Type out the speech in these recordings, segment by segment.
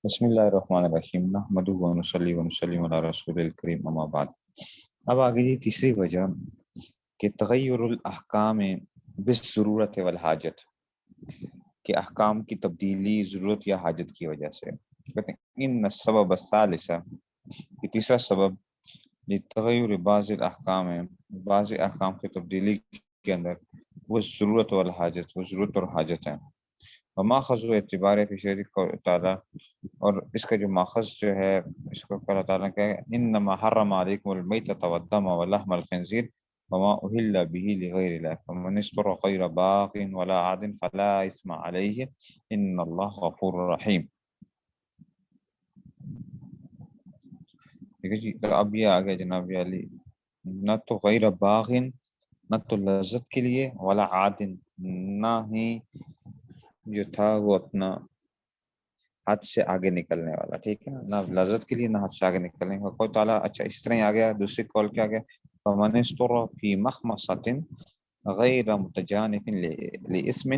بسم اللہ الرحمن الرحیم نحمدہ و نصلی و نسلم علی رسول الکریم اما بعد۔ اب آگے جی تیسری وجہ کہ تغیر الاحکام بالضرورت والحاجت، کہ احکام کی تبدیلی ضرورت یا حاجت کی وجہ سے۔ کہتے ہیں ان السبب الثالثہ، کہ تیسرا سبب لتغیر بعض الاحکام ہے، بعض احکام کی تبدیلی کے اندر وہ ضرورت والحاجت، وہ ضرورت اور حاجت ہے۔ وماخذ و اعتبار فی شریعت تعالیٰ، اور اس کا جو ماخذ جو ہے اس کو اللہ تعالیٰ کہ انما حرم علیکم المیتۃ والدم ولحم الخنزیر وما اہل به لغیر اللہ فمن اضطر غیر باغ ولا عاد فلا اثم علیہ ان اللہ غفور رحیم۔ ٹھیک ہے جی، تو اب یہ آگے جناب علی، نہ تو غیر باغ، نہ تو لذت کے لیے، ولا عاد، نہ ہی جو تھا وہ اپنا حد سے آگے نکلنے والا، ٹھیک ہے نا، نہ لذت کے لیے نہ حد سے آگے نکلنے کا کوئی تعالیٰ۔ اچھا اس طرح ہی آ گیا دوسری کال کیا گیا، فمن استر فی مخمصۃ غیر متجانف لاسم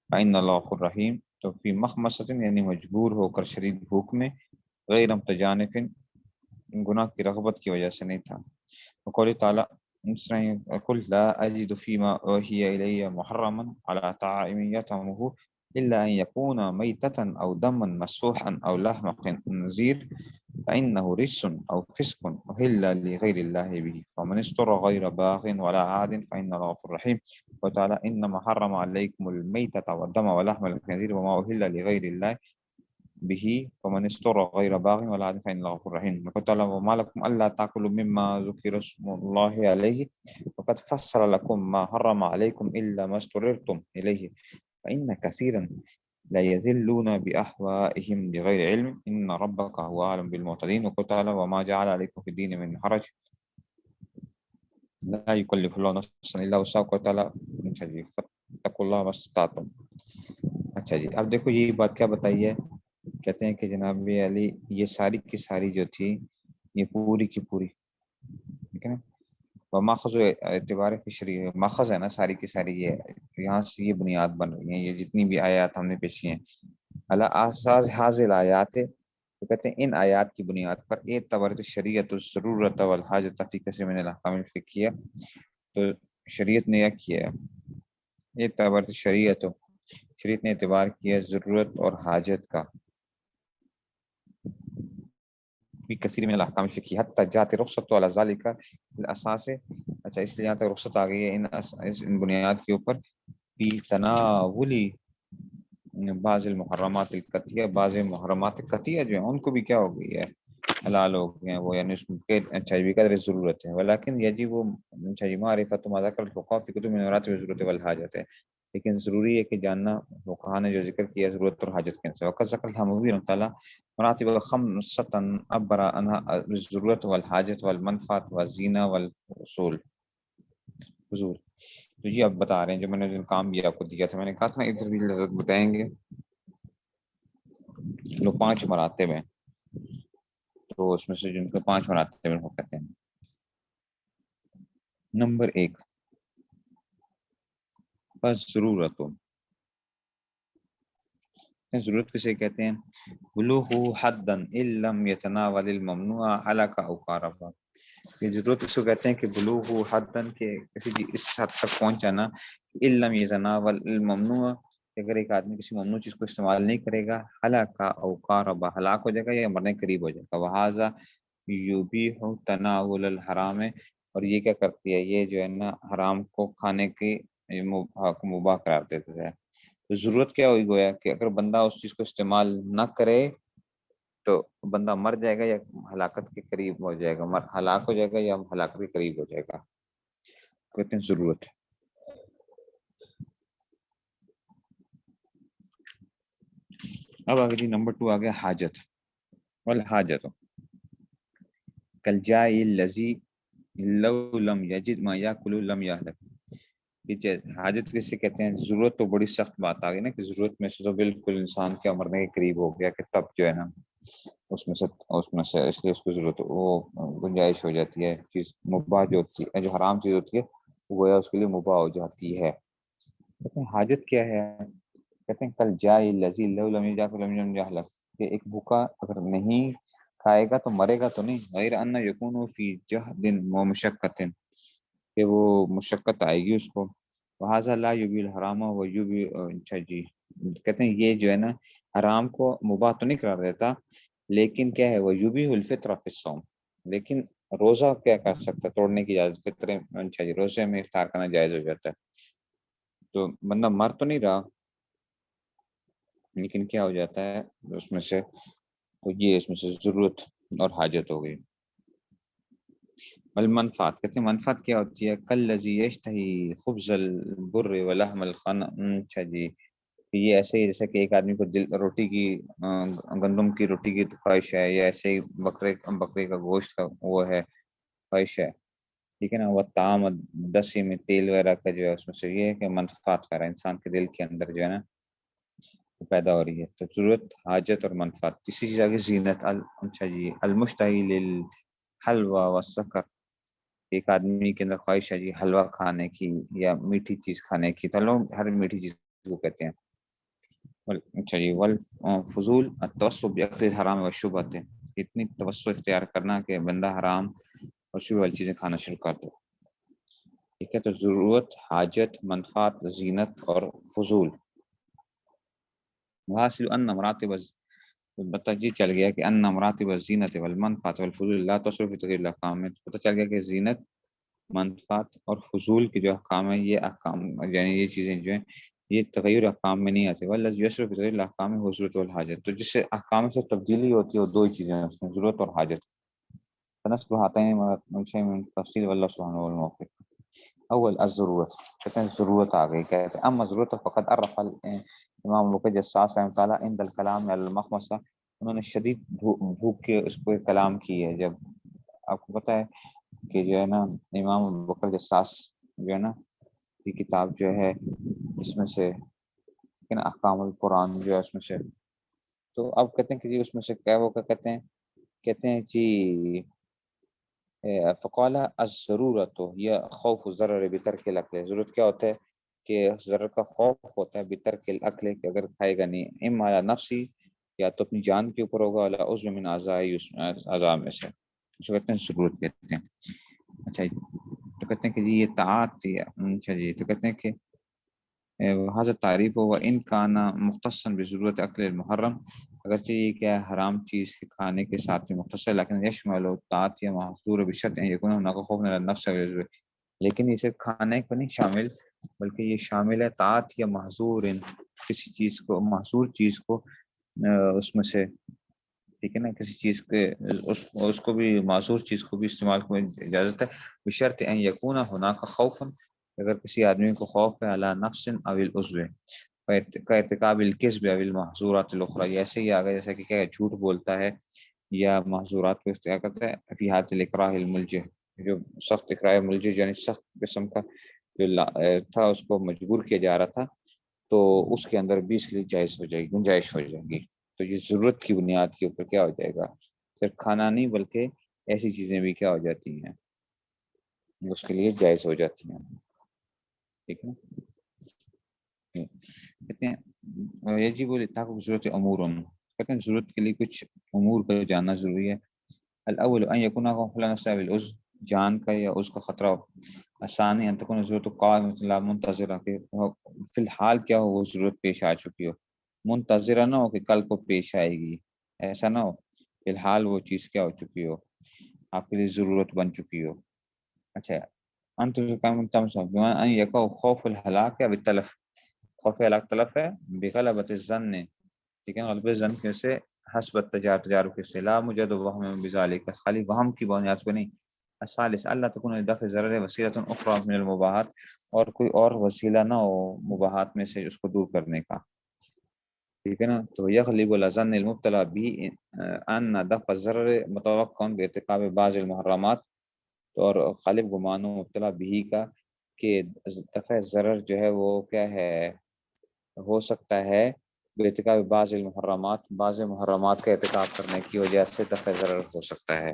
فإن اللہ غفور رحیم۔ تو فی مخمصۃ یعنی مجبور ہو کر شدید بھوک میں، غیر متجانف گناہ کی رغبت کی وجہ سے نہیں تھا۔ وقول تعالیٰ اس طرح قل لا اجد فیما اوحی الی محرما علی طاعم یطعمہ إلا أن يكون ميتة أو دما مسفوحا أو لحم خنزير فإنه رجس أو فسق أهل لغير الله به فمن اضطر غير باغ ولا عاد فإن الله غفور رحيم۔ وتعالى إنما حرم عليكم الميتة والدم ولحم الخنزير وما أهل لغير الله به فمن اضطر غير باغ ولا عاد فإن الله غفور رحيم۔ وتعالى وما لكم ألا تأكلوا مما ذكر اسم الله عليه وقد فصل لكم ما حرم عليكم إلا ما اضطررتم إليه فإن كثيرا لا يذلون بأهوائهم بغير علم إن ربك هو أعلم بالمعتدين۔ وقال تعالى وما جعل عليكم في الدين من حرج لا يكلف الله نفسا إلا وسعها۔ وقال تعالى اچھا جی فاتقوا الله ما استطعتم۔ اچھا جی اب دیکھو یہ بات کیا بتائی ہے، کہتے ہیں کہ جناب علی یہ ساری کی ساری جو تھی یہ پوری کی پوری، ٹھیک ہے نا، ماخذ اعتبار فشری ماخذ ہے نا ساری کی ساری، یہ یہاں سے یہ بنیاد بن رہی ہیں، یہ جتنی بھی آیات ہم نے پیش کی ہیں اللہ اساس حاضر آیات، تو کہتے ہیں ان آیات کی بنیاد پر اعتبار شریعت الضرورت والحاجت فی کثیر من الاحکام الفقہیہ، تو شریعت نے یہ کیا ہے اعتبار شریعت نے اعتبار کیا ضرورت اور حاجت کا بھی کثیر من الاحکام الفقہیہ حتی جات رخصت علی ذالک الاساس۔ اچھا اس لیے یہاں تک رخصت آ گئی ہے ان بنیاد کے اوپر، فی تناولی بعض المحرمات القطعیہ، بعض محرمات قطعیہ جو ہیں ان کو بھی کیا ہو گئی ہے حلال ہو گئے ہیں وہ، یعنی اس میں اچھا بھی قدر ضرورت ہے، ولیکن یجب اچھا معرفت ما ذکر الفقہاء فی کتب من مراتب الضرورت والحاجت ہے، لیکن ضروری ہے کہ جاننا فقہاء نے جو ذکر کیا ضرورت اور حاجت کے سے، وقت ذکر الحموی رحمۃ اللہ مراتب خمسۃ عبر عنها الضرورت والحاجت والمنفعت والزینہ والحصول حضور۔ تو جی اب بتا رہے ہیں جو میں نے جو کام بھی آپ کو دیا تھا، میں نے کہا تھا ادھر بھی لذت بتائیں گے، لو 5 مراتب ہیں تو اس میں سے جن کو 5 مراتب میں کہتے ہیں۔ نمبر 1 بس ضرورت، ضرورت کسے کہتے ہیں، بلوغ حدا ان لم يتناول الممنوع حلق او قارب، یہ ضرورت اس کو کہتے ہیں کہ بلوغ حدا کے کسی بھی اس حد تک پہنچانا، ان لم يتناول الممنوع، اگر ایک آدمی کسی ممنوع چیز کو استعمال نہیں کرے گا، حلق او قارب ہلاک ہو جائے گا یا مرنے قریب ہو جائے گا، وہذا یبیح تناول الحرام، اور یہ کیا کرتی ہے، یہ جو ہے نا حرام کو کھانے کی مباح قرار دیتا ہے۔ تو ضرورت کیا ہوئی گویا کہ اگر بندہ اس چیز کو استعمال نہ کرے تو بندہ مر جائے گا یا ہلاکت کے قریب ہو جائے گا، ہلاک ہو جائے گا یا ہلاکت کے قریب ہو جائے گا، کہتے ہیں ضرورت۔ اب آگے جی نمبر 2 آ گیا حاجت، والحاجت کالجائی الذی لو لم یجد ما یاکل لم یہلک، حاجت کسے کہتے ہیں، ضرورت تو بڑی سخت بات آ گئی نا کہ ضرورت میں سے تو بالکل انسان کیا مرنے کے قریب ہو گیا کہ تب جو ہے نا اس میں سے اس لیے اس کو ضرورت وہ گنجائش ہو جاتی ہے، چیز مباح جو ہوتی ہے، جو حرام چیز ہوتی ہے وہ گویا اس کے لیے مباح ہو جاتی ہے۔ کہتے ہیں حاجت کیا ہے، کہتے ہیں کل جائے لذی لو لم یجاک لم یجاہلک، کہ ایک بھوکا اگر نہیں کھائے گا تو مرے گا تو نہیں، غیر ان یکون فی جہد و مشقت، کہ وہ مشقت آئے گی اس کو، وہذا لا یبی الحرام و یبی، اچھا جی، کہتے ہیں یہ جو ہے نا حرام کو مباح تو نہیں قرار دیتا، لیکن کیا ہے وہ یبیح الفطر فی الصوم، لیکن روزہ کیا کر سکتا ہے، توڑنے کی اجازت، فطر، اچھا جی، روزے میں افطار کرنا جائز ہو جاتا ہے، تو بندہ مر تو نہیں رہا لیکن کیا ہو جاتا ہے اس میں سے، تو یہ اس میں سے ضرورت اور حاجت ہو گئی۔ المنفعت، کہتے ہیں منفعت کیا ہوتی ہے، کالذی یشتہی خبز البر ولحم الخن، اچھا جی، کہ یہ ایسے ہی جیسے کہ ایک آدمی کو روٹی کی، گندم کی روٹی کی خواہش ہے، یا ایسے ہی بکرے کا گوشت کا وہ ہے خواہش ہے، ٹھیک ہے نا، وہ تام دسی میں تیل وغیرہ کا جو ہے اس میں سے یہ ہے کہ منفعت کر رہا ہے انسان کے دل کے اندر جو ہے نا وہ پیدا ہو رہی ہے، تو ضرورت، حاجت اور منفعت، کسی چیز کی زینت، اچھا جی، المشتہی للحلوى والسکر، ایک آدمی کے اندر خواہش ہے جی حلوہ کھانے کی یا میٹھی چیز کھانے کی، تو لوگ ہر میٹھی چیز کو کہتے ہیں، اچھا جی، والفضول التوسب باکل الحرام والشبہۃ، اتنی توسع اختیار کرنا کہ بندہ حرام اور شبہ والی چیزیں کھانا شروع کر دو، ٹھیک ہے، تو ضرورت، حاجت، منفعت، زینت اور فضول، حاصل ان مراتب، پتہ جی چل گیا کہ ان مراتب الزینت والمنفعت والفضول لا تصرف فی تغیر الاحکام میں، پتہ چل گیا کہ زینت، منفعت اور فضول کے جو احکام ہیں، یہ احکام یعنی یہ چیزیں جو ہیں یہ تغیر احکام میں نہیں آتے، والذی یصرف فی تغیر الاحکام ہے ضرورت والحاجت، تو جس سے احکام سے تبدیلی ہوتی ہے وہ دو ہی چیزیں ہیں اس میں، ضرورت اور حاجت، فنسب ہاتین من تفصیل واللہ سبحانہ والموفق۔ اول الضرورت، کہتے ہیں ضرورت آ گئی، کہتے ہیں اما ضرورت فقط عرف امام ابو بکر جساس رحمۃ اللہ عند الکلام علی المخمصہ، انہوں نے شدید بھوک کے اس کو کلام کی ہے، جب آپ کو پتہ ہے کہ جو ہے نا امام ابو بکر جساس جو ہے نا کی کتاب جو ہے اس میں سے احکام القرآن جو ہے اس میں سے، تو اب کہتے ہیں کہ جی اس میں سے کیا وہ کہتے ہیں جی فقال الضرورت یا خوف الضرر بترک الاکل، ضرورت کیا ہوتا ہے کہ ضرر کا خوف ہوتا ہے بترک الاکل، کہ اگر کھائے گا نہیں، اما علی نفسی، یا تو اپنی جان کے اوپر ہوگا، علی عضو من اعضاء میں سے، جو کہتے ہیں ضرورت کہتے ہیں، اچھا جی، تو کہتے ہیں کہ جی یہ طاعت، اچھا جی، تو کہتے ہیں کہ حضرت تعریف ہو ان کانا مختصا بضرورت عقل المحرم، اگرچہ یہ کیا ہے حرام چیز کے کھانے کے ساتھ میں مختصر، لیکن یشمل طاعت یا محظور بشرط ان یکون ہناک خوف من النفس، لیکن یہ صرف کھانے کو نہیں شامل، بلکہ یہ شامل ہے طاعت یا محظور، کسی چیز کو، محظور چیز کو اس میں سے، ٹھیک ہے نا، کسی چیز کے اس کو بھی، معذور چیز کو بھی استعمال کو اجازت ہے، بشرط ان یکون ہناک خوف، اگر کسی آدمی کو خوف ہے علی نفس او العضو کا ارتکاب الکذب او المحظورات الاخرى، ایسے ہی آگا جیسا کہ کیا جھوٹ بولتا ہے یا محظورات کو اختیار کرتا ہے، فی حالت الاکراہ الملجہ، جو سخت اکراہ ملجہ یعنی سخت قسم کا جو تھا اس کو مجبور کیا جا رہا تھا، تو اس کے اندر بھی اس کے لیے جائز ہو جائے گی، گنجائش ہو جائے گی، تو یہ ضرورت کی بنیاد کے اوپر کیا ہو جائے گا، صرف کھانا نہیں بلکہ ایسی چیزیں بھی کیا ہو جاتی ہیں اس کے لیے جائز ہو جاتی ہیں، ٹھیک ہے، کہتے ہیں یجب الاتفاق ضرورت امور، کہتے ہیں ضرورت کے لیے کچھ امور کو جاننا ضروری ہے، الاول ان یکون خوف النفس بالعضو، جان کا یا اس کا خطرہ ہو، آسانی ان تکون ضرورت قائمۃ لا منتظرہ، کہ فی الحال کیا ہو وہ ضرورت پیش آ چکی ہو، منتظرہ نہ ہو کہ کل کو پیش آئے گی، ایسا نہ ہو، فی الحال وہ چیز کیا ہو چکی ہو، آپ کے لیے ضرورت بن چکی ہو، اچھا، انت ان یکون خوف الہلاک یا بالتلف، خوف ہلاک تلف ہے، بغلبۃ الظن، ٹھیک ہے، غلبہ ظن کے سے، حسب تجارب کے سے، لا مجد وہم بذالک، خالی وہم کی بنیاد پہ نہیں، الثالث اللہ تکون لدفع ضرر وسیلۃ اخرى من المباحات، اور کوئی اور وسیلہ نہ ہو مباحات میں سے اس کو دور کرنے کا، ٹھیک ہے نا، تو یغلب الظن المبتلا بھی ان دفع الضرر متوقع بارتکاب بعض المحرمات، اور غالب گمان و مبتلا بھی کا کہ دفع ضرر جو ہے وہ کیا ہے، ہو سکتا ہے بارتکاب بعض المحرمات، بعض محرمات کا ارتکاب کرنے کی وجہ سے دفع ضرر ہو سکتا ہے،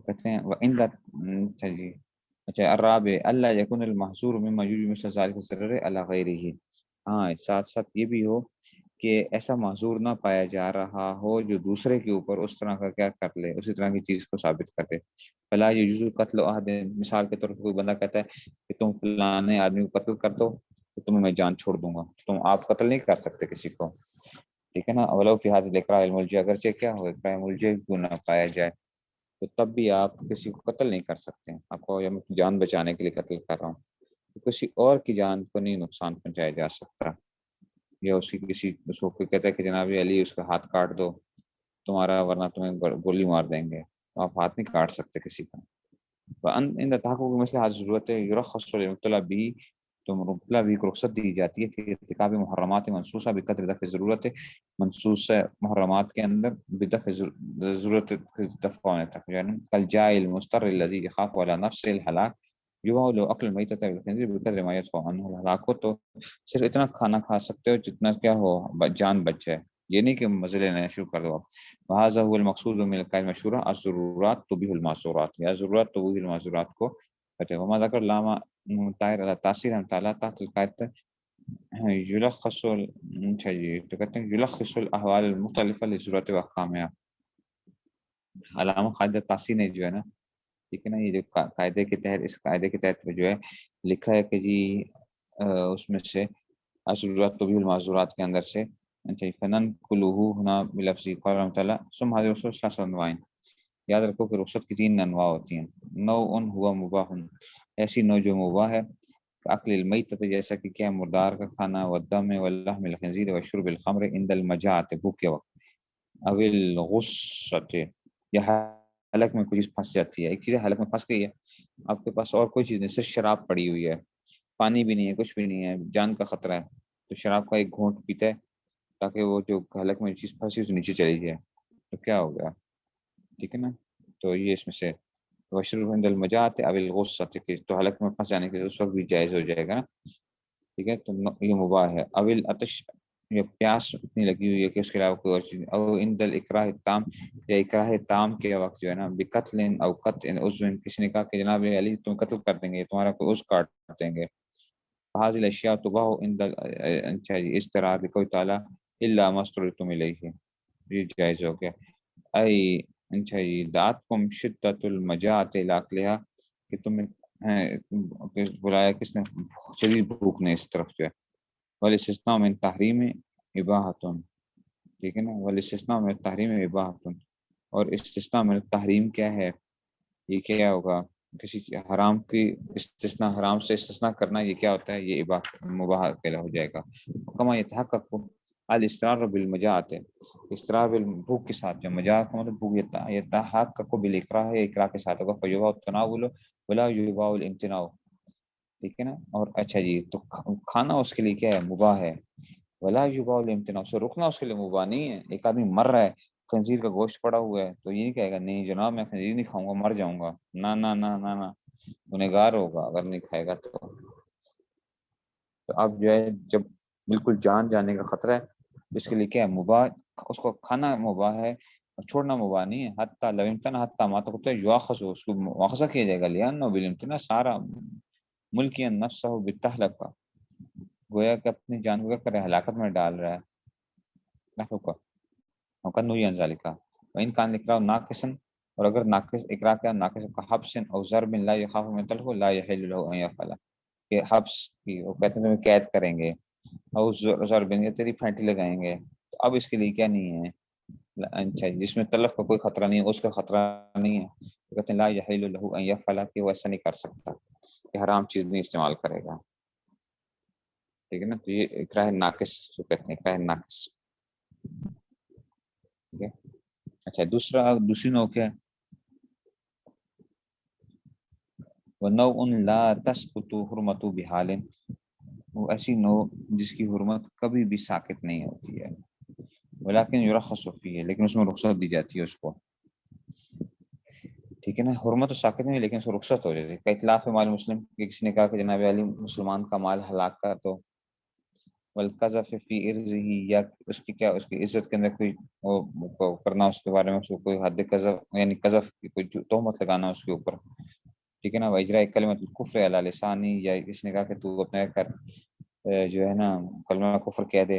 کہتے ہیں اچھا جی، اچھا، الرابع اللہ یکون المحظور مما یوجب مثل ذلك الضرر علی غیرہ، ہاں ساتھ ساتھ یہ بھی ہو کہ ایسا معذور نہ پایا جا رہا ہو جو دوسرے کے اوپر اس طرح کا کیا کر لے، اسی طرح کی چیز کو ثابت کر دے۔ فلا یجوز قتل احد، مثال کے طور پر کوئی بندہ کہتا ہے کہ تم فلانے آدمی کو قتل کر دو تو تمہیں میں جان چھوڑ دوں گا، تم آپ قتل نہیں کر سکتے کسی کو، ٹھیک ہے نا۔ اولو فی حد الاکراہ الملجی، اگرچہ کیا ہو اکراہ ملجی کیوں نہ پایا جائے تو تب بھی آپ کسی کو قتل نہیں کر سکتے۔ آپ کو جان بچانے کے لیے قتل کر رہا ہوں تو کسی اور کی جان کو نہیں نقصان پہنچایا جا سکتا، یا اس کی کسی اس کو کوئی کہتا ہے کہ جناب علی اس کا ہاتھ کاٹ دو تمہارا ورنہ تمہیں گولی مار دیں گے، تو آپ ہاتھ نہیں کاٹ سکتے کسی کا۔ ان تحقق مثل حال ضرورت یرخص للمبتلا بھی، تو مبتلا بھی کو رخصت دی جاتی ہے کہ ارتکاب محرمات منصوصہ بقدر دفع ضرورت، منصوص محرمات کے اندر بدفع ضرورت دفع ہونے تک، یعنی کل جائے المستر الذی یخاف علی نفس الہلاک جو لو عقل المیتۃ بالخنزیر بقدر ما یدفع عنہ الہلاک ہو، تو صرف اتنا کھانا کھا سکتے ہو جتنا کیا ہو جان بچ جائے، یہ نہیں کہ مزے لینا شروع کر دو آپ۔ وهذا هو المقصود من القاعدة المشهورة الضرورات تبيح المعذورات، یا ضرورت تبيح المعذورات کو کہتے ہیں۔ وما ذکر علامہ طاہر علی تاثیر ہم تعالیٰ تحت القاعدة یلخص تو کہتے ہیں یلخص الاحوال المختلفة لضرورت واحکامها۔ علامہ قاعدہ تاثیر نے جو ہے نا، ٹھیک ہے نا، یہ جو قاعدے کے تحت، اس قاعدے کے تحت جو ہے لکھا ہے کہ جی اس میں سے ضرورت تبیح المعذورات کے اندر سے فنن کلوہ ہونا بلفظی قال رحمۃ اللہ ثم حضرت رسول صلی اللہ علیہ وسلم، یاد رکھو کہ رخصت کی تین انواع ہوتی ہیں۔ نوع ہوا مباح، ایسی نوع جو مباح ہے، عقل المیتۃ جیسا کہ کیا مردار کا کھانا، والدم واللحم الخنزیر وشرب الخمر عند المجاعۃ بھوک کے وقت، او الغصۃ یا حلق میں کوئی چیز پھنس جاتی ہے، ایک چیز حلق میں پھنس گئی ہے، آپ کے پاس اور کوئی چیز نہیں، صرف شراب پڑی ہوئی ہے، پانی بھی نہیں ہے، کچھ بھی نہیں ہے، جان کا خطرہ ہے، تو شراب کا ایک گھونٹ پیتا ہے تاکہ وہ جو حلق میں چیز پھنسی اس نیچے چلی جائے، تو کیا ہو گیا، ٹھیک ہے نا۔ تو یہ اس میں سے وشرب عند المجاعۃ او الغصۃ، تو حلق میں پھنس جانے کے اس وقت بھی جائز ہو جائے گا نا، ٹھیک ہے، تو یہ مباح ہے۔ او العطش، یا پیاس اتنی لگی ہوئی ہے کہ اس کے علاوہ کوئی اور چیز، او عند الاکراہ التام، یا اکراہ تام کے وقت جو ہے نا، بقتل او قطع عضو، کسی نے کہا کہ جناب علی تم قتل کر دیں گے، تمہارا کوئی عضو کاٹ دیں گے، فهذه الاشیاء تباح عند استرار لقول تعالی الا ما اضطررتم الیہ، یہ جائز ہو گیا۔ ای دعتکم شدت المجاعۃ الی اکلھا، کہ تمہیں بلایا کس نے، شدید بھوک نے اس طرف جو ہے۔ والاستثناء من تحریم اباحۃ، ٹھیک ہے نا، والاستثناء من تحریم اباحۃ، اور استثناء من تحریم کیا ہے، یہ کیا ہوگا، کسی حرام کی استثناء، حرام سے استثناء کرنا، یہ کیا ہوتا ہے، یہ مباح کے ہو جائے گا۔ کما یتحقق الاسترار بالمجاعۃ، استرار بالبھوک کے ساتھ، جو مجاعت کا مطلب بھوک، یتحقق بالاکراہ، اکراہ کے ساتھ ہوگا، فیباح التناول ولا یباح الامتناع، ٹھیک ہے نا۔ اور اچھا جی، تو کھانا اس کے لیے کیا ہے، مباح ہے، ولا یباح الامتناع، سے رکنا اس کے لیے مباح نہیں ہے۔ ایک آدمی مر رہا ہے، خنزیر کا گوشت پڑا ہوا ہے، تو یہ نہیں کہے گا نہیں جناب میں خنزیر نہیں کھاؤں گا، مر جاؤں گا، نہ نہ نہ نہ نہ، گنہگار ہوگا اگر نہیں کھائے گا تو۔ اب جو ہے جب بالکل جان جانے کا خطرہ ہے، اس کے لیے کیا ہے، مباح، اس کو کھانا مباح ہے اور چھوڑنا مباح نہیں ہے۔ حتیٰ لو امتنع، حتیٰ ما تو کہتے ہیں یؤاخذ، اس کو مؤاخذہ کیا جائے گا، لأنه بالامتناع سارا ملکی نفسہ بالتہلکہ، گویا کہ اپنی جان کو کیا کرے، ہلاکت میں ڈال رہا ہے، نحوکا وقد نهي عن ذلك وإن كان الإكراه ناقصا، اور اگر ناقص اقرار کا ناقص کا حبس او ضرب لا يخاف من تلف لا يحل له ان يفعل، کہ حبس کی وہ کہتے ہیں تمہیں قید کریں گے، او ضرب تیری پھینٹی لگائیں گے، تو اب اس کے لیے کیا نہیں ہے، اچھا جس میں تلف کا کوئی خطرہ نہیں ہے، اس کا خطرہ نہیں ہے، تو کہتے ہیں لا يحل له ان يفعل، کہ وہ ایسا نہیں کر سکتا کہ حرام چیز نہیں استعمال کرے گا، ٹھیک ہے نا۔ تو یہ اکراہ ناقص جو کہتے ہیں، اکراہ ناقص، ٹھیک ہے۔ اچھا دوسری نوع کیا ہے، وَنَوْءٌ لَا تَسْقُطُ حُرْمَتُ بِحَالٍ، وہ ایسی نوع جس کی حرمت کبھی بھی ساقط نہیں ہوتی ہے، ولیکن یرخص فیہ، لیکن اس میں رخصت دی جاتی ہے اس کو، ٹھیک ہے نا۔ حرمت تو ساقط نہیں، لیکن اس کو رخصت ہو جاتی ہے۔ کہ اطلاف مال مسلم، کہ کسی نے کہا کہ جناب علی مسلمان کا مال ہلاک کر دو، والقذف فی عرضہ، یا اس کی کیا، اس کی عزت کے اندر کوئی وہ کرنا، اس کے بارے میں اس کو کوئی حد قذف، یعنی قذف کی کوئی تہمت لگانا اس کے اوپر، ٹھیک ہے نا۔ واجراء کلمۃ الکفر علی لسانی، یا اس نے کہا کہ تو اپنے کر جو ہے نا کلمہ کفر کہہ دے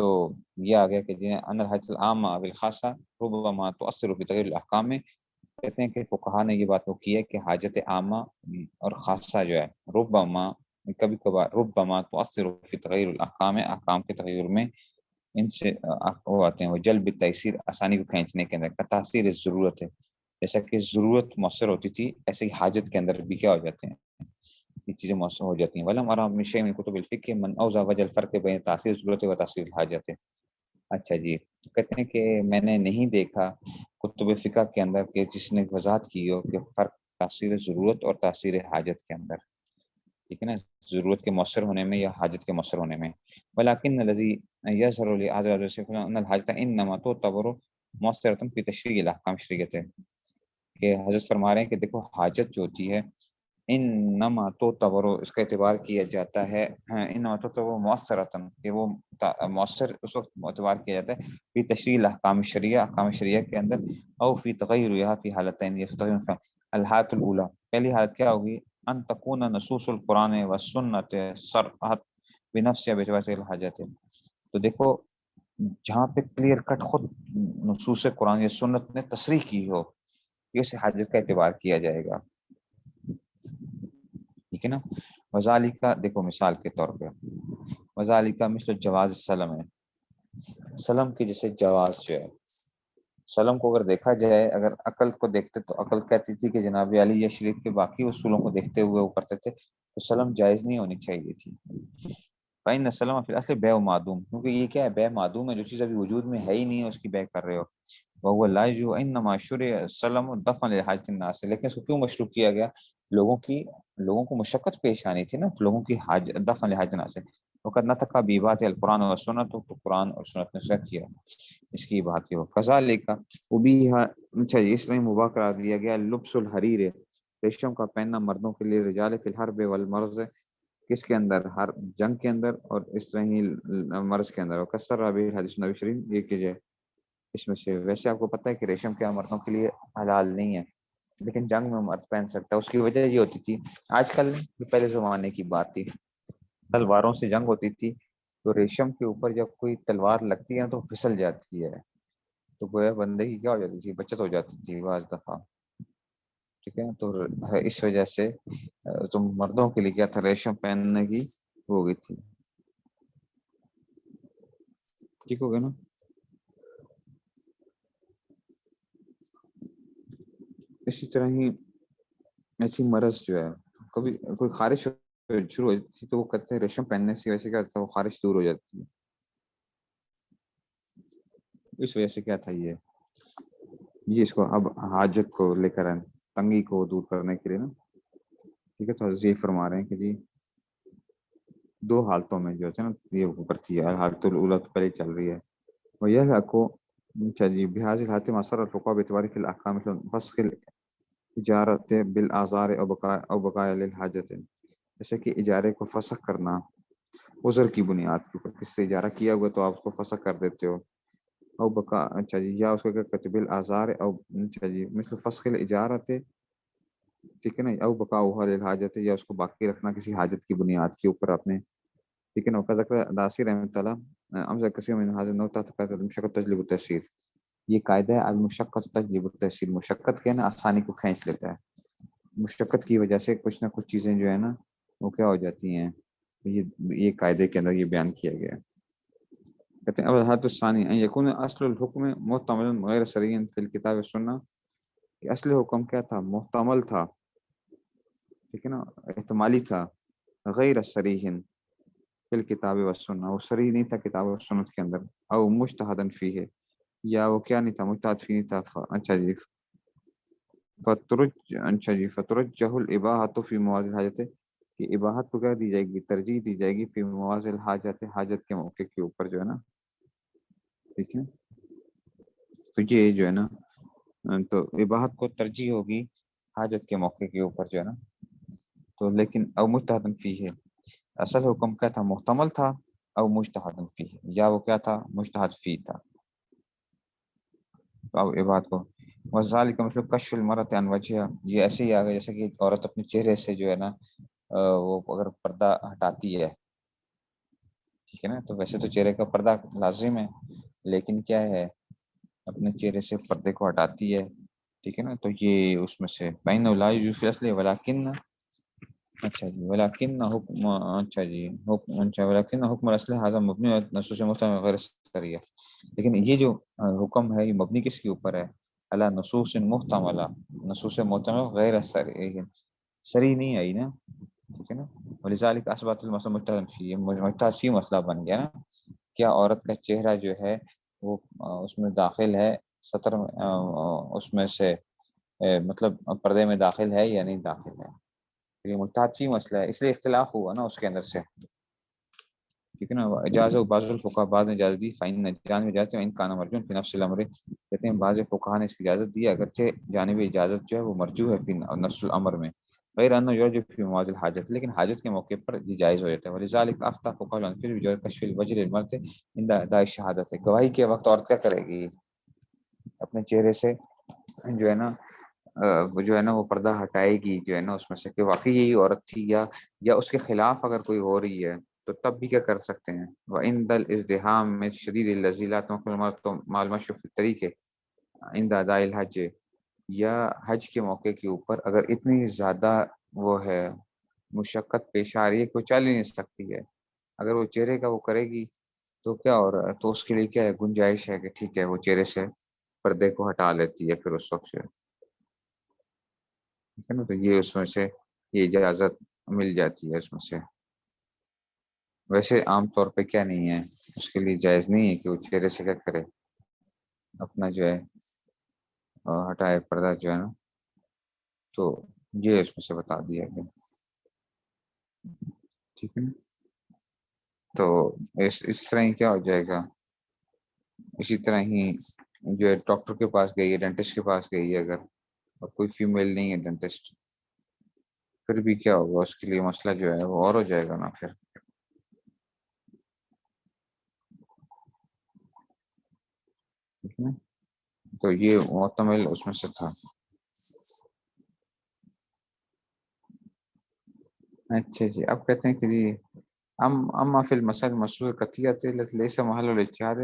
تو یہ آ گیا کہ جنہیں ان الحاجۃ العامہ بالخاصہ ربما تؤثر فی تغیر الاحکام میں، کہتے ہیں کہ فقہا نے یہ بات وہ کی ہے کہ حاجت عامہ اور خاصہ جو ہے ربما، کبھی کبھار ربما تؤثر فی تغیر الاحکام، احکام کے تغیر میں ان سے وہ آتے ہیں، وہ جلب تیسیر، آسانی کو کھینچنے کے اندر کا تاثیر ضرورت ہے، جیسا کہ ضرورت مؤثر ہوتی تھی ایسے ہی حاجت کے اندر بھی کیا ہو جاتے ہیں، یہ چیزیں مؤثر ہو جاتی ہیں۔ ولم ارى من شيء من كتب الفقہ من اوضح وجه الفرق بین تاثیر ضرورت و تاثیر الحاجت۔ اچھا جی، تو کہتے ہیں کہ میں نے نہیں دیکھا کتب فقہ کے اندر کہ جس نے وضاحت کی ہو کہ فرق تاثیر ضرورت اور تاثیر حاجت کے اندر، ٹھیک ہے نا، ضرورت کے مؤثر ہونے میں یا حاجت کے مؤثر ہونے میں۔ ولكن الذي يظهر لهذا ان الحاجت انما تعتبر مؤثرة في تشریع الاحکام شریعت ہے، کہ حضرت فرما رہے ہیں کہ دیکھو حاجت جو ہوتی ہے انما تعتبر، اس کا اعتبار کیا جاتا ہے، انما تعتبر مؤثرۃ، کہ وہ مؤثر اس وقت اعتبار کیا جاتا ہے فی تشریع الاحکام شریعہ، احکام شریعہ کے اندر، او فی تغیرها فی حالتین، یہ تغیر الحالت الاولى، پہلی حالت کیا ہوگی، ان تکون نصوص القرآن والسنت صرحت بنفس باعتبار الحاجت ہے۔ تو دیکھو جہاں پہ کلیئر کٹ خود نصوص قرآن یا سنت نے تصریح کی ہو، یہ اسے حاجت کا اعتبار کیا جائے گا، ٹھیک ہے نا۔ وذالک، دیکھو مثال کے طور پہ، وذالک مثل جواز السلم ہے، سلم کی جیسے جواز جو ہے، سلم کو اگر دیکھا جائے، اگر عقل کو دیکھتے تو عقل کہتی تھی کہ جناب علی یا شریعت کے باقی اصولوں کو دیکھتے ہوئے وہ کرتے تھے، تو سلم جائز نہیں ہونی چاہیے تھی۔ فإن السلم فی الاصل بیع معدوم، کیونکہ یہ کیا ہے، بیع معدوم ہے، جو چیز ابھی وجود میں ہے ہی نہیں ہے اس کی بیع کر رہے ہو۔ وهو لا يجوز انما شرع السلم دفعا لحاجت الناس، لیکن اس کو کیوں مشروع کیا گیا، لوگوں کو مشقت پیش آنی تھی نا، لوگوں کی دفعا لحاجت الناس ہے۔ وقد نطق ببات القرآن والسنت، تو قرآن اور سنت نے کیا کیا اس کی بات کی، کذالک ابیح، اچھا اس میں مباح قرار دیا گیا لبس الحریر، ریشم کا پہننا مردوں کے لیے، رجال فی الحرب والمرض، کس کے اندر، ہر جنگ کے اندر، اور اس طرح ہی مرض کے اندر، اور کثر رابع حدیث نبی شریف، یہ کہ اس میں سے، ویسے آپ کو پتہ ہے کہ ریشم کیا مردوں کے لیے حلال نہیں ہے، لیکن جنگ میں مرد پہن سکتا ہے، اس کی وجہ یہ ہوتی تھی، آج کل پہلے زمانے کی بات تھی، تلواروں سے جنگ ہوتی تھی، تو ریشم کے اوپر جب کوئی تلوار لگتی ہے تو پھسل جاتی ہے، تو گویا بندے کی کیا ہو جاتی تھی، بچت ہو جاتی تھی بعض دفعہ، ٹھیک ہے، تو اس وجہ سے تو مردوں کے لیے کیا تھا، ریشم پہننے کی ہو گئی تھی، ٹھیک ہو گیا نا۔ اسی طرح ہی ایسی مرض جو ہے، کبھی کوئی خارش شروع ہو جاتی تھی تو وہ کہتے ہیں ریشم پہننے سے ویسے کیا ہوتا ہے، وہ خارش دور ہو جاتی ہے، اس وجہ سے کیا تھا یہ اس کو اب حاجت کو لے کر آئے، تنگی کو دور کرنے کے لیے نا، ٹھیک ہے، تو حضرت یہ فرما رہے ہیں کہ جی دو حالتوں میں جو ہے نا یہ اوپر تھی، حالت الاولیٰ تو پہلے چل رہی ہے، وہ یہ کو جی بحاظ الحالت مؤثر الفقہ باعتبار فی الاحکام فسخ اجارت بالآزار او بقاء للحاجت، جیسے کہ اجارے کو فسخ کرنا عذر کی بنیاد کے اوپر، کس سے اجارہ کیا ہوا تو آپ اس کو فسخ کر دیتے ہو، او بقا، اچھا جی، یا اس کو کیا کہتے ہیں بالآزار، او اچھا جی مثل فسخ الاجارت، ٹھیک ہے نا، او بقاء للحاجت، یا اس کو باقی رکھنا کسی حاجت کی بنیاد کے اوپر آپ نے، ٹھیک ہے نا۔ وقت ذکر داسی رحمۃ اللہ امزا کثیر من هذا النوع تحت قاعدہ المشقت تجلب التيسير، یہ قاعدہ ہے المشقت تجلب التيسير، مشقت کے نا آسانی کو کھینچ لیتا ہے، مشقت کی وجہ سے کچھ نہ کچھ چیزیں جو ہے نا وہ کیا ہو جاتی ہیں، یہ قاعدے کے اندر یہ بیان کیا گیا ہے۔ کہتے ہیں اب الحالت الثانی ان یکون اصل الحکم محتمل غیر صریح فی الکتاب والسنہ، کہ اصل حکم کیا تھا، محتمل تھا، ٹھیک ہے نا، احتمالی تھا، غیر صریح فی الکتاب والسنہ، وہ صریح نہیں تھا کتاب و سنت کے اندر، او مجتہدا فیہ، یا وہ کیا نہیں تھا، مجتہد فی نہیں تھا، اچھا جی اچھا جی فترجح الاباحۃ فی مواضع الحاجت، کہ اباحت کو کیا دی جائے گی، ترجیح دی جائے گی فی مواضع الحاجت، حاجت کے موقع کے اوپر جو ہے نا، ٹھیک ہے، تو یہ جو ہے نا، تو اباحت کو ترجیح ہوگی حاجت کے موقع کے اوپر جو ہے نا، تو لیکن او مجتہدا فیہ، اصل حکم کیا تھا، محتمل تھا، او مجتہد فی، یا وہ کیا تھا، مجتہد فی تھا، اب یہ بات کو وذالک مطلب کشف المرأة عن وجہها، یہ ایسے ہی آ گیا جیسے کہ عورت اپنے چہرے سے جو ہے نا وہ اگر پردہ ہٹاتی ہے، ٹھیک ہے نا. تو ویسے تو چہرے کا پردہ لازم ہے، لیکن کیا ہے اپنے چہرے سے پردے کو ہٹاتی ہے. ٹھیک ہے نا. تو یہ اس میں سے بین لا یوفی اصل ولیکن، اچھا جی ولیکن حکم، اچھا جی حکم، اچھا ولیکن حکم الاصل ھذا مبنی نصوص محتمل غیر سریہ. لیکن یہ جو حکم ہے یہ مبنی کس کے اوپر ہے؟ علی نصوص محتملہ، نصوص محتمل غیر سریہ، سری نہیں آئی نا. ٹھیک ہے نا. ولذلک اثبات المسئلہ مجتہد فی، مجتہد فی مسئلہ بن گیا نا. کیا عورت کا چہرہ جو ہے وہ اس میں داخل ہے سطر میں، اس میں سے مطلب پردے میں داخل ہے یا نہیں داخل ہے. یہ مجتہد فی مسئلہ ہے، اس لیے اختلاف ہوا نا اس کے اندر سے. ٹھیک ہے نا. اجازہ بعض الفقہاء، بعض نے اجازت دی، فإن جانب اجازت ان کان مرجوعا فی نفس الامر، کہتے ہیں بعض فقہاء نے اس کی اجازت دی اگرچہ جانب اجازت جو ہے وہ مرجوع ہے فی نفس الامر میں، غیر انه یرجع فی مواضع الحاجت، لیکن حاجت کے موقع پر یہ جائز ہو جاتا ہے. ولذلك افتى فقهاء الحنفیہ بجواز کشف الوجه للمرأة عند اداء الشهادت، گواہی کے وقت عورت کیا کرے گی؟ اپنے چہرے سے جو ہے نا وہ جو ہے نا وہ پردہ ہٹائے گی جو ہے نا اس میں سے، کہ واقعی یہی عورت تھی یا اس کے خلاف اگر کوئی ہو رہی ہے تو تب بھی کیا کر سکتے ہیں. وعند الازدحام من شدید الذی لا تمکن المرأة مع المشي في الطریق عند اداء الحج، یا حج کے موقع کے اوپر اگر اتنی زیادہ وہ ہے مشقت پیش آ رہی ہے کہ وہ چل ہی نہیں سکتی ہے، اگر وہ چہرے کا وہ کرے گی تو کیا ہو رہا ہے، تو اس کے لیے کیا ہے گنجائش ہے کہ ٹھیک ہے وہ چہرے سے پردے کو ہٹا لیتی ہے پھر اس وقت سے. ٹھیک ہے نا. تو یہ اس میں سے یہ اجازت مل جاتی ہے اس میں سے. ویسے عام طور پہ کیا نہیں ہے، اس کے لیے جائز نہیں ہے کہ وہ چہرے سے کیا کرے، اپنا جو ہے ہٹائے پردہ جو ہے نا. تو یہ اس میں سے بتا دیا گیا. ٹھیک ہے نا. تو اس طرح ہی کیا ہو جائے گا، اسی طرح ہی جو ہے ڈاکٹر کے پاس گئی ہے، ڈینٹسٹ کے پاس گئی ہے اگر، اور کوئی فیمیل نہیں ہے ڈینٹسٹ، پھر بھی کیا ہوگا اس کے لیے مسئلہ جو ہے وہ اور ہو جائے گا نا پھر. ٹھیک ہے نا. تو یہ معتمل اس میں سے تھا. اچھا جی. اب کہتے ہیں کہ جی اما فی المسائل المنصوصہ قطعیۃ التي ليس محل الاجتہاد،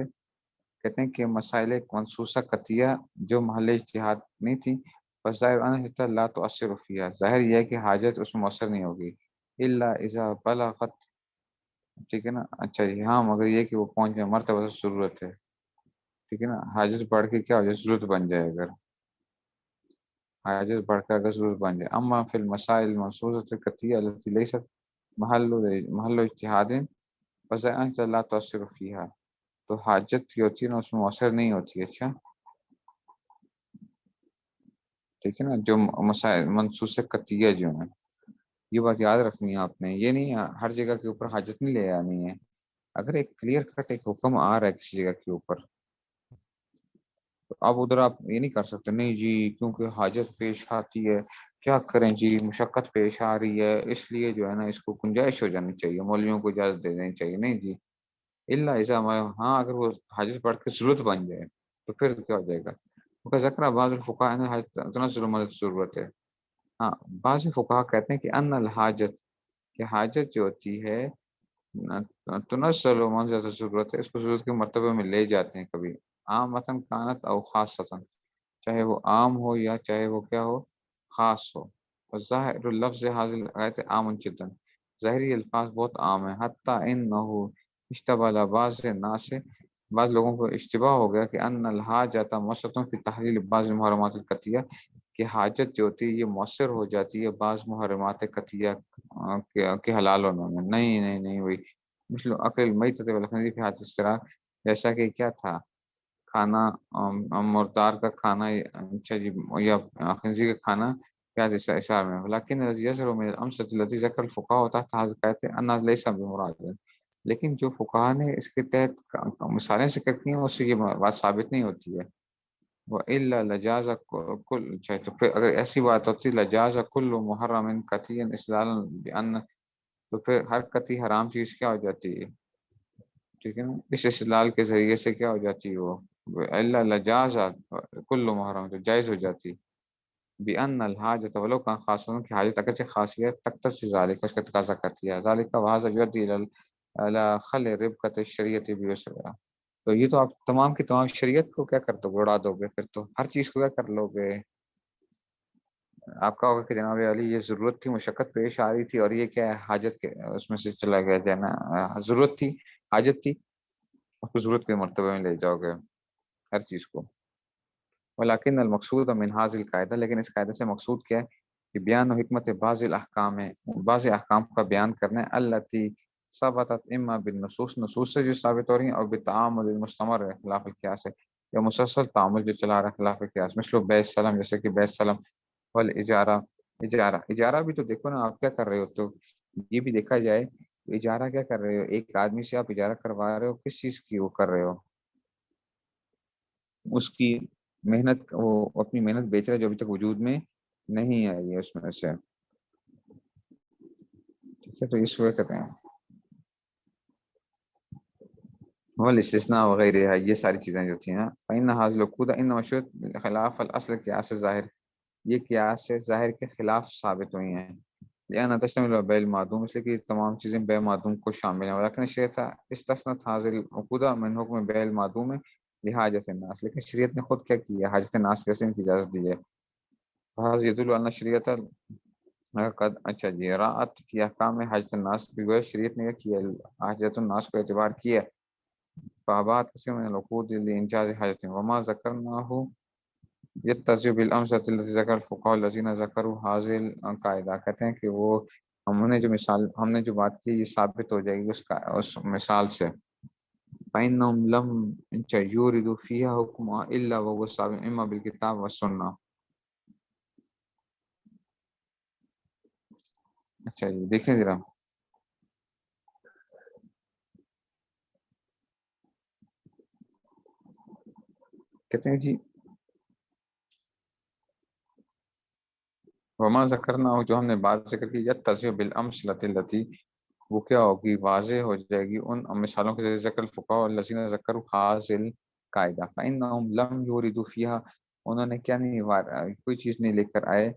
کہتے ہیں کہ مسائل منصوصہ قطعیہ جو محل اجتہاد نہیں تھی، فظاہر ان لا تؤثر فیہا، ظاہر یہ ہے کہ حاجت اس میں مؤثر نہیں ہوگی، الا اذا بلغت، ٹھیک ہے نا. اچھا جی ہاں مگر یہ کہ وہ پہنچ جائے مرتبہ ضرورت ہے. ٹھیک ہے نا. حاجت بڑھ کے کیا ہو جائے ضرورت بن جائے، اگر حاجت بڑھ کر اگر ضرورت بن جائے. اما فی المسائل المنصوصہ القطعیہ التي لیست محل اجتہاد فظاہر ان لا تؤثر فیہا، تو حاجت کی ہوتی ہے نا اس میں مؤثر نہیں ہوتی. اچھا ٹھیک ہے نا. جو مسائل منصوص قطعیہ جو ہیں، یہ بات یاد رکھنی ہے آپ نے، یہ نہیں ہر جگہ کے اوپر حاجت نہیں لے آنی ہے. اگر ایک کلیئر کٹ ایک حکم آ رہا ہے کسی جگہ کے اوپر، تو اب ادھر آپ یہ نہیں کر سکتے نہیں جی کیونکہ حاجت پیش آتی ہے کیا کریں جی، مشقت پیش آ رہی ہے اس لیے جو ہے نا اس کو گنجائش ہو جانی چاہیے، مولویوں کو اجازت دے دینی چاہیے. نہیں جی، الا اذا ہاں اگر وہ حاجت پڑھ کے ضرورت بن جائے تو پھر کیا ہو جائے گا. ذکر بعض الفقہاء نے تنزل مدد ضرورت ہے. ہاں بعض فقہاء کہتے ہیں کہ ان الحاجت، کہ حاجت جو ہوتی ہے تنزل منزلۃ ضرورت ہے، اس کو ضرورت کے مرتبے میں لے جاتے ہیں کبھی، عام مثلا کانت او خاصۃ، چاہے وہ عام ہو یا چاہے وہ کیا ہو خاص ہو. ظاہر اللفظ حاضر آیت عام جدا، ظاہری الفاظ بہت عام ہیں. حتیٰ انہ اشتبہ بعض ناس، بعض لوگوں کو اشتباہ ہو گیا کہ ان الحاجۃ مؤثرۃ فی تحلیل بعض المحرمات القطعیہ، کہ حاجت جو ہوتی ہے یہ مؤثر ہو جاتی ہے بعض محرمات قطعیہ کے حلال ہونے میں. نہیں نہیں نہیں وہی مثل عقل المیتۃ والخنزیر فی حالۃ اضطرار، جیسا کہ کیا تھا کھانا مردار کا کھانا، اچھا جی، یا خنزیر کا کھانا پیاز اشار میں. لیکن یظہر من الامثلۃ التي ذکر الفقهاء تحت هذا کہتے ہیں ان ليس بمراد، لیکن جو فقہا نے اس کے تحت مثالیں ذکر کی ہیں اس سے یہ بات ثابت نہیں ہوتی ہے. وَإِلَّا لَجَازَ كُلُّ، تو پھر اگر ایسی بات ہوتی لجاز كُلُّ مُحَرَّمٍ قَطْعِيًّا اسلالا بأن، تو پھر ہر قطعی حرام چیز کیا ہو جاتی ہے. ٹھیک ہے نا. اس استدلال کے ذریعے سے کیا ہو جاتی ہے وہ الا لجاز كُلُّ مُحَرَّمٍ، تو جائز ہو جاتی. بأن الحاجۃ ولو کان خاصا، کی حاجت اگرچہ خاصیت تقتضی ذلك، اس کا تقاضا کرتی ہے. ذلك وهذا يؤدي الى الا خل ربقت الشریعت بیسرا. تو یہ تو آپ تمام کی تمام شریعت کو کیا کر دو گے، اڑا دو گے، پھر تو ہر چیز کو کیا کر لو گے. آپ کا ہوگا کہ جناب علی یہ ضرورت تھی، مشقت پیش آ رہی تھی، اور یہ کیا ہے حاجت کے اس میں سے چلا گیا جو ہے نا، ضرورت تھی، حاجت تھی، اس کو ضرورت کے مرتبے میں لے جاؤ گے ہر چیز کو. ولیکن المقصود من هذه القاعدہ، لیکن اس قاعدے سے مقصود کیا ہے کہ بیان و حکمت بعض الاحکام ہے، بعض احکام کا بیان کرنا ہے، التی ثبتت اما بالنصوص، نصوص سے جو ثابت ہو رہی ہیں، اور بالتعامل المستمر خلاف القیاس ہے، یا مسلسل تعامل جو چلا رہا ہے خلاف القیاس، مثل بیع السلام، جیسے کہ بیع السلام، والاجارہ، اجارہ. اجارہ بھی تو دیکھو نا آپ کیا کر رہے ہو، تو یہ بھی دیکھا جائے اجارہ کیا کر رہے ہو، ایک آدمی سے آپ اجارہ کروا رہے ہو، کس چیز کی وہ کر رہے ہو، اس کی محنت، وہ اپنی محنت بیچ رہا ہے جو ابھی تک وجود میں نہیں آئی ہے اس میں سے. ٹھیک ہے، تو اس وجہ کہتے ہیں والاستثناء وغیرہ ہے، یہ ساری چیزیں جو تھیں نا. فإن هذه العقود إنما شرعت خلاف الاصل قیاس ظاہر، یہ قیاس سے ظاہر کے خلاف ثابت ہوئی ہیں. لأن تشتمل على بیع المعدوم، اس لیے کہ تمام چیزیں بیع معدوم کو شامل ہیں. ولكن الشریعت استثنت هذه العقود من حکم بیع المعدوم لحاجت الناس، لیکن شریعت نے خود کیا کیا، حاجت الناس کیسے ان کی اجازت دی ہے. فهذا يدل على الشریعت قد، اچھا جی، راعت فی احکام حاجت الناس، بھی وہ شریعت نے کیا کیا، حاجت الناس کو اعتبار کیا. فابات قسم من العقود لانجاز حاجت، وما ذکرناه یتضح بالامثلة التي ذکر الفقهاء الذين ذکروا هذه القاعدہ. کہتے ہیں کہ وہ ہم نے جو بات کی یہ ثابت ہو جائے گی اس مثال سے. فإنهم لم يوردوا فيها حكما إلا وهو ثابت إما بالكتاب والسنة. اچھا جی دیکھیں ذرا، کہتے ہیں جی وما ذکرنا ہو، جو ہم نے بات ذکر کی، یتضح بالامثلۃ التي، وہ کیا ہوگی، واضح ہو جائے گی ان مثالوں کے ذریعے، ذکر الفقهاء الذين ذکروا هذه القاعدہ. فإنهم لم يوردوا فيها، انہوں نے کیا نہیں، کوئی چیز نہیں لے کر آئے،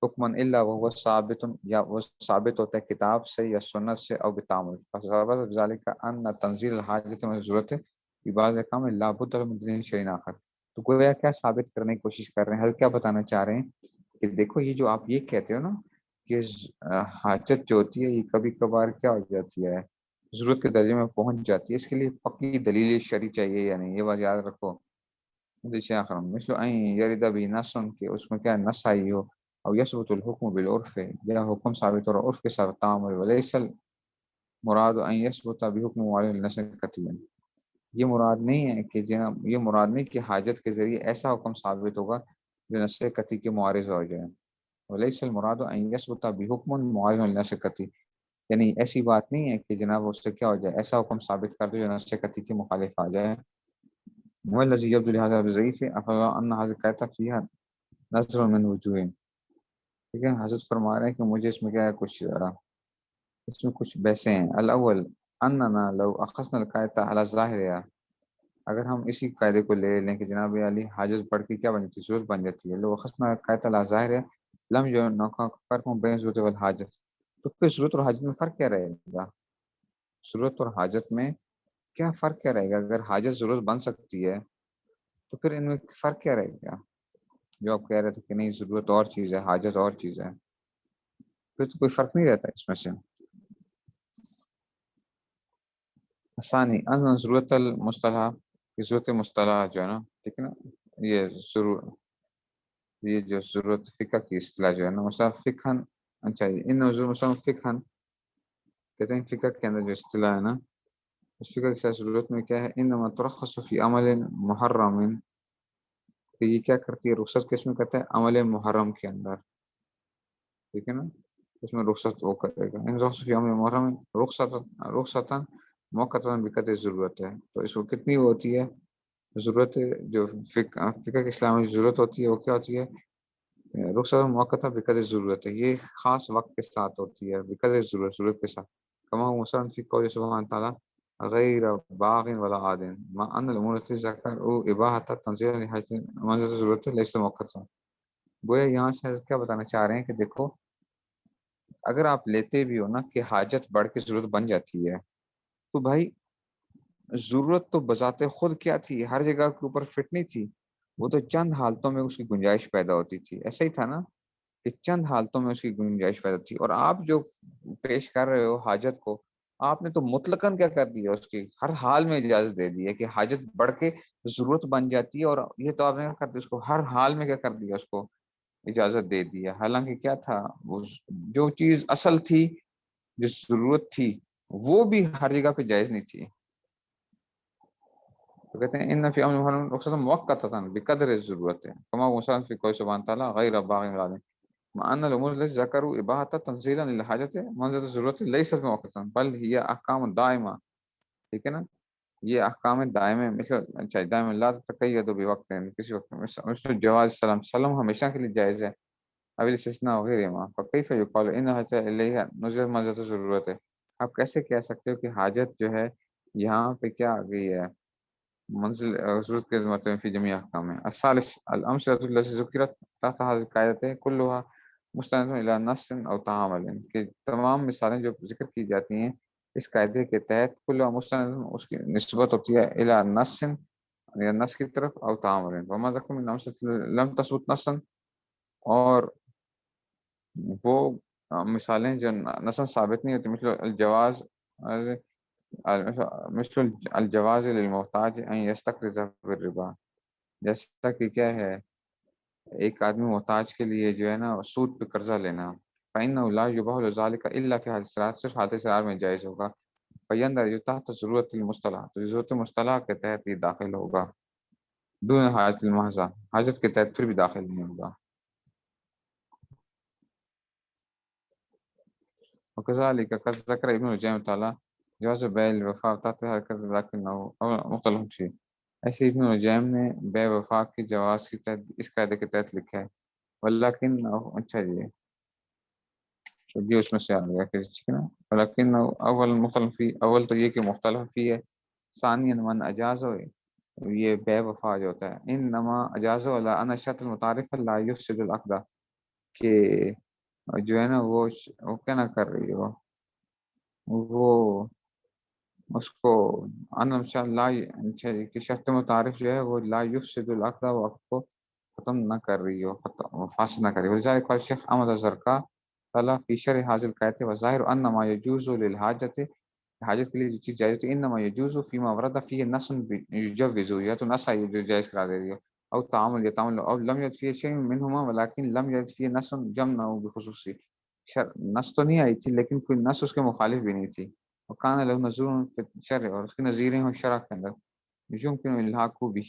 حکمن الا وهو ثابت، یا وہ ثابت ہوتا ہے کتاب سے یا سنت سے، او بتعامل. فثبت ذلك ان تنزيل الحاجت میں ضرورت ہے کہ بعض احکام لا بد من دلیل شرعی آخر. تو گویا کیا ثابت کرنے کی کوشش کر رہے ہیں، حل کیا بتانا چاہ رہے ہیں کہ دیکھو یہ جو آپ یہ کہتے ہو نا کہ حاجت جو ہوتی ہے یہ کبھی کبھار کیا ہو جاتی ہے، ضرورت کے درجے میں پہنچ جاتی ہے، اس کے لیے پکی دلیل شرعی چاہیے یا نہیں، یہ بات یاد رکھو. مثل ان یرد بھی نص، کہ اس میں کیا نص آئی ہو، او یثبت الحکم بالعرف، یا حکم ثابت ہو رہا عرف کے ساتھ تعامل. ولیس مراد ان یثبت بحکم والد النص قطعا، یہ مراد نہیں ہے کہ جناب، یہ مراد نہیں کہ حاجت کے ذریعے ایسا حکم ثابت ہوگا جو نص قطعی کے معارض ہو جائے. ولیس المراد ان یثبت بحکم معارض للنص قطعی، یعنی ایسی بات نہیں ہے کہ جناب اس سے کیا ہو جائے، ایسا حکم ثابت کر دو جو نص قطعی کے مخالف آ جائے. والذی یبدو لهذا بضعیف افلا ان هذه القاعدہ فيها نظر من وجوہ. ٹھیک ہے، حضرت فرما رہے ہیں کہ مجھے اس میں کیا ہے، کچھ اس میں کچھ بحثیں ہیں. الاول اننا لو اخذنا القاعدہ على ظاہرها، اگر ہم اسی قاعدے کو لے لیں کہ جناب علی حاجت بڑھ کے کیا بن جاتی ہے، ضرورت بن جاتی ہے. لو اخذنا القاعدہ على ظاہرها لم يكن فرق بین ضرورت والحاجت، تو پھر ضرورت اور حاجت میں فرق کیا رہے گا، ضرورت اور حاجت میں کیا فرق کیا رہے گا. اگر حاجت ضرورت بن سکتی ہے تو پھر ان میں فرق کیا رہے گا. جو آپ کہہ رہے تھے کہ نہیں ضرورت اور چیز ہے، حاجت اور چیز ہے، پھر تو کوئی فرق نہیں رہتا اس میں سے. ثانی ان ضرورت المصطلح، ضرورت مصطلح جو ہے نا، ٹھیک ہے نا، یہ ضرور، یہ جو ضرورت فقہ کی اصطلاح جو ہے نا، مثلا فقہن، اچھا ان مثلا فقہن، کہتے ہیں فقہ کے اندر جو اصطلاح ہے نا، اس فقہ کی ضرورت میں کیا ہے، انما ترخص فی عمل محرم، کہ یہ کیا کرتی ہے، رخصت کس میں کرتا ہے، عمل محرم کے اندر، ٹھیک ہے نا، اس میں رخصت وہ کرے گا. ان رخصت فی عمل محرم رخصتاً موقعاً بقدر ضرورت ہے، تو اس کو کتنی وہ ہوتی ہے ضرورت، جو فقہ کے اسلام کی ضرورت ہوتی ہے وہ کیا ہوتی ہے، رخصت موقع بقدر ضرورت ہے، یہ خاص وقت کے ساتھ ہوتی ہے، بقدر ضرورت، ضرورت کے ساتھ. کما مثلا فی قول سبحانہ تعالیٰ غیر باغ ولا عاد ما ان الامور التي ذکروا اباحۃ تنزیلا لحاجت منزل ضرورت لیس موقتا. گویا یہاں سے حضرت کیا بتانا چاہ رہے ہیں کہ دیکھو اگر آپ لیتے بھی ہو نا کہ حاجت بڑھ کے ضرورت بن جاتی ہے، تو بھائی ضرورت تو بذات خود کیا تھی، ہر جگہ کے اوپر فٹ نہیں تھی، وہ تو چند حالتوں میں اس کی گنجائش پیدا ہوتی تھی، ایسا ہی تھا نا کہ چند حالتوں میں اس کی گنجائش پیدا تھی، اور آپ جو پیش کر رہے ہو حاجت کو، آپ نے تو مطلقاً کیا کر دیا، اس کی ہر حال میں اجازت دے دی ہے کہ حاجت بڑھ کے ضرورت بن جاتی ہے، اور یہ تو آپ نے کیا کر دیا اس کو ہر حال میں کیا کر دیا، اس کو اجازت دے دی ہے، حالانکہ کیا تھا وہ جو چیز اصل تھی، جو ضرورت تھی، وہ بھی ہر جگہ پہ جائز نہیں تھی۔ تو کہتے ہیں ان فی امر رخصت موقتا بقدر ضرورت ہے، کما مثلا فی کوئی سبحانہ تعالیٰ غیر باغ عالم مع ان الامور التي ذكروا اباحه تنزيلا للحاجت منزلۃ ضرورت ليست موقتا بل هي احکام دائمہ، ٹھیک ہے نا، یہ احکام دائمہ مثل اچھا دائم لا تقید بوقت، کسی وقت مثل جواز سلام، سلام ہمیشہ کے لیے جائز ہے، اب الاستثناء وغیرہ ما فكيف يقال انها الیہ نزل منزلۃ ضرورت ہے، آپ کیسے کہہ سکتے ہو کہ حاجت جو ہے یہاں پہ کیا آ گئی ہے منزل ضرورت کے مطلب فی جميع احکام ہے۔ الثالث الامثلۃ التي ذکرت تحت هذه القاعدة كلها مستند الى نص او تعامل، کہ تمام مثالیں جو ذکر کی جاتی ہیں اس قاعدے کے تحت كلها مستند اس کی نسبت ہوتی ہے الى نص، یا نص کی طرف، او تعامل، وما ذکر من امثلۃ لم تثبت نصا، اور وہ مثالیں جو نصا ثابت نہیں ہوتی، مثل الجواز، مثل الجواز للمحتاج ان یستقرض بالربا، جیسا کہ کیا ہے ایک آدمی محتاج کے لیے جو ہے نا سود پہ قرضہ لینا، فإنه لا يباح ذلك الا في حال صراط، صرف حالت صراط میں جائز ہوگا، فیندرج تحت ضرورت المصطلح، تو ضرورت مصطلح کے تحت یہ داخل ہوگا، دون حاجت المحضہ، حاجت کے تحت پھر بھی داخل نہیں ہوگا۔ وكذلك قد ذكر ابن الجیم تعالیٰ جواز بیع الوفاء تحت حرکت لکنہ مختلف فیہ، ایسے ابن الجیم نے بے وفا کے جواز کے تحت اس قاعدے کے تحت لکھا ہے، ولیکن اچھا جی اس میں سے آ گیا کہ ٹھیک ہے نا، ولیکن اول مختلف فی، اول تو یہ کہ مختلف فی ہے، ثانیا من اجاز، یہ بے وفا جو ہوتا ہے انما اجاز علی ان الشرط المتعارف لا یفسد العقد، کہ جو ہے نا وہ کیا نہ کر رہی ہو، وہ اس کو ان شاء اللہ کہ شرط متعارف جو ہے وہ لا یفسد العقد، وہ عقد کو ختم نہ کر رہی ہو، فاسد نہ کر رہی ہو، وذلك قال شیخ احمد الزرقاء تعالیٰ فی شرح حاصل کہتے وظاہر ان ما یجوز للحاجت، حاجت کے لیے جو چیز جائز ہوتی ہے انما یجوز فیما ورد فیہ نص یجوز، یا تو نص ہے جو جائز کرا دے رہی ہے، او تعامل یا تعامل، او لم یرد فیہ شیء منہما ولکن لم یرد فیہ نص جمعہ بخصوصی، نص تو نہیں آئی تھی لیکن کوئی نص اس کے مخالف بھی نہیں تھی، وکان له نظور فی الشرع، اور اس کی نظیریں ہیں شرع کے اندر، یمکن الحاق بھی،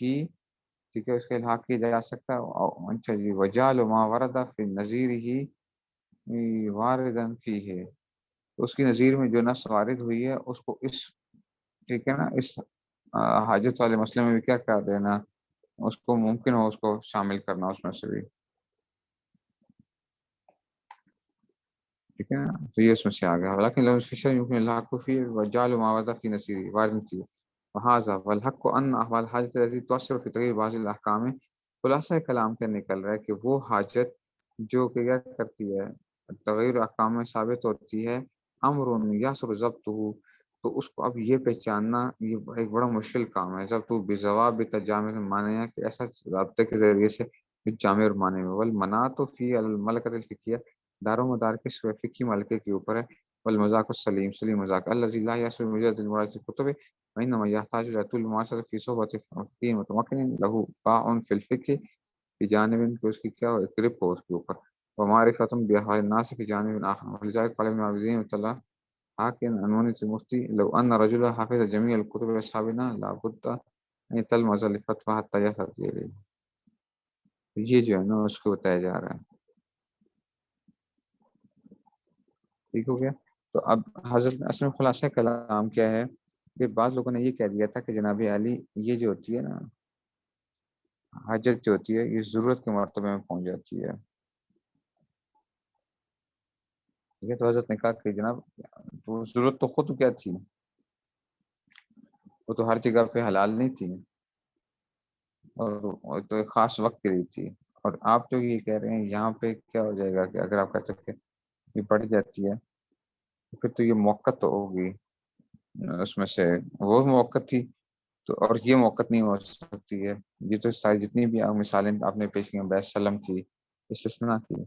ٹھیک ہے، اس کا الحاق کیا جا سکتا ہے، اچھا جی وجعل ما ورد فی النظیر ہی واردن فی ہے، اس کی نظیر میں جو نص وارد ہوئی ہے اس کو اس، ٹھیک ہے نا، اس حاجت والے مسئلے میں بھی کیا کر دینا، اس کو ممکن ہو اس کو شامل کرنا اس میں سے بھی، ٹھیک ہے نا، تو یہ اس میں سے آ گیا، لیکن لو فشر یمکن الحق فی وجعل ما ورد فی نظیر وارد فی، وهذا والحق ان احوال حاجت التي تؤثر في تغيير بعض الاحکام، خلاصہ کلام کا نکل رہا ہے کہ وہ حاجت جو کہ کیا کرتی ہے تغیر احکام میں ثابت ہوتی ہے، امر یاسر ضبط ہو، تو اس کو اب یہ پہچاننا یہ ایک بڑا مشکل کام ہے، ضبط بجواب تجامع معنی ہے کہ ایسا رابطے کے ذریعے سے جامع اور معنی میں، والمناط فی الملکۃ الفقیہ، دار و مدار کس فقی ملکے کے اوپر ہے، والمذاق السلیم، سلیم مذاق الذی لا یاسر مجرد المراد الکتب، وإنما يحتاج إلى طول المعاصرة في صحبة فقيه متمكن له باع في الفقه في جانب کہ اس کی کیا ہو گرپ ہو اس کے اوپر، ومعرفة بأحوال الناس في جانب آخر، ولذلك قال ابن عابدين تعالى حاكم عنوان المفتي لو أن رجلا حفظ جميع الكتب أصحابنا لابد أن يتلمذ الفتوى حتى يهتدي إليه، یہ جو ہے نا اس کو بتایا جا رہا ہے، ٹھیک ہو گیا۔ تو اب حضرت اصل میں خلاصہ کلام کیا ہے کہ بعض لوگوں نے یہ کہہ دیا تھا کہ جناب علی یہ جو ہوتی ہے نا حاجت جو ہوتی ہے یہ ضرورت کے مرتبے میں پہنچ جاتی ہے، ٹھیک ہے، تو حضرت نے کہا کہ جناب تو ضرورت تو خود کیا تھی، وہ تو ہر جگہ پہ حلال نہیں تھی، اور وہ تو ایک خاص وقت کے لیے تھی، اور آپ جو یہ کہہ رہے ہیں یہاں پہ کیا ہو جائے گا کہ اگر آپ کہہ سکتے یہ بڑھ جاتی ہے تو پھر تو یہ موقع تو ہوگی، اس میں سے وہ موقع تھی تو، اور یہ موقع نہیں ہو سکتی ہے. یہ تو ساری جتنی بھی مثالیں آپ نے پیش کی ہیں بیس سلم کی استثناء کی،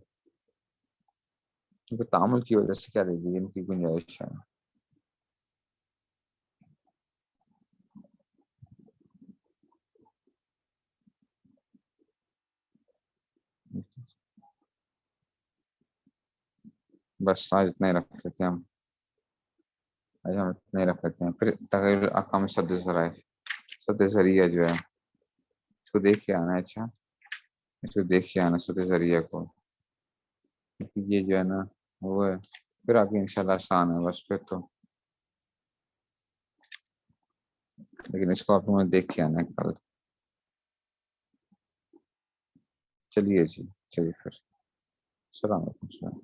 کیونکہ تعامل کی وجہ سے کیا رہے گی ان کی گنجائش ہے. بس آج اتنا ہی رکھ لیتے ہیں ہم. آج ہم اتنا ہی رکھ لیتے ہیں. پھر تغیر احکام سد ذرائع، سد ذریعہ جو ہے اس کو دیکھ کے آنا ہے. اچھا اس کو دیکھ کے آنا سد ذریعہ کو، کیونکہ یہ جو ہے نا وہ ہے. پھر آگے انشاءاللہ آسان ہے بس پھر تو، لیکن اس کو آپ کو دیکھ کے آنا ہے کل. چلیے جی، چلیے پھر السلام علیکم.